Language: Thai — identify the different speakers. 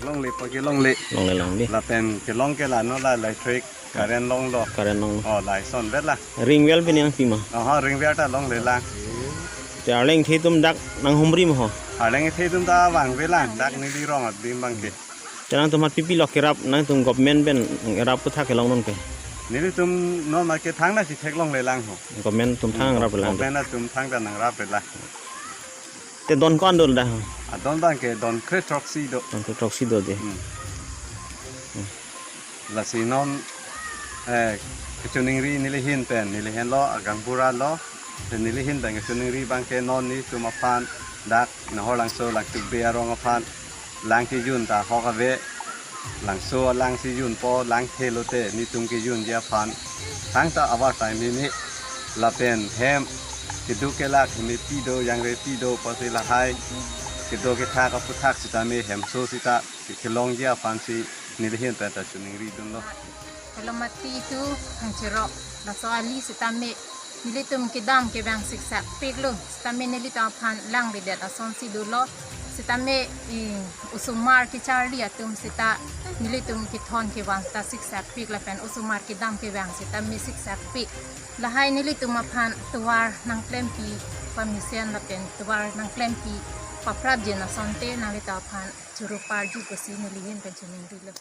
Speaker 1: ลงเล็บพอกี่ลงเล็บ
Speaker 2: ลองเลยลองดิ
Speaker 1: เราเป็นกี่ลงกี่ละโน่ละไลทริกการเรียนลงโล
Speaker 2: การนอง
Speaker 1: อ๋อหลายส่วนเวทละ
Speaker 2: ring well เป็นยังสิมา
Speaker 1: อ๋อฮะริงเวทลงเลยละ
Speaker 2: จะเร่งที่ตุ้มดักนางหมรีมาหรอ
Speaker 1: อะไรเงี้ยที่ตุ้มตาวางเวลาดักนี่ดีร้องอ่ะดีบางที
Speaker 2: จะนั่งตุ้มมัดpipiล็อกรับนั่งตุ้มกบเมนเป็นรับก็ทักให้ลองนั่นไป
Speaker 1: นี่ตุ้มนอนมาเกี่ยทางนั้นสิเทคลงเลยล่างหัว
Speaker 2: กบเมนตุ้มทางรับไป
Speaker 1: ผ
Speaker 2: แล้ว
Speaker 1: มเป็นน่ะตุ้มทางแต่หนังรับไปละ
Speaker 2: แต่โดนก้อนโดนได้
Speaker 1: อ่ะโดนบ้างเกี่ยโดนคริสทรอกซี่โด
Speaker 2: โดนทรอกซิโดดิ
Speaker 1: ละสีนอนกจุนิงรีนี่เลยหินเป็นนี่เลยเห็นล้อกังบูราล้อแต่นี่เลยหินเป็นกจุนิงรีบางเกี่ยนอนนี่ตุ้มมาพันดักนหัวหลังโซ่หลังตุกเบียร์รองมาพันหลังที่ยุ่นตาฮอกเวหลังโซ่หลังที่ยุ่นพอหลังเทโลเตนี่ตุ้มกี่ยุ่นเดียพันทั้งตาอวตารนี่นี่ละเป็นแฮมกิดูเกลักมีปีโดยังเรปีโดพอสิละไฮกิดูเกทากับพุทธักสิตามีแฮมโซสิตากิลองเดียพันสินี่เลยเห็นเป็นแต่จุนิงรีดุนล้อ
Speaker 3: Kalau mati itu hang cerok, dah soali setame nili tum kedam ke bang siksa piglo, setame nili tapan lang bedet ason si dulu, setame usumar ke Charlie atum seta nili tum ke thon ke bang ta siksa pig la pen usumar ke dam ke bang setame siksa pig, lahai nili tum apan tuar nang klempi pamisian la pen tuar nang klempi paprab jena sonte nali tapan curupar ju besi nili hen pen cumin dulu.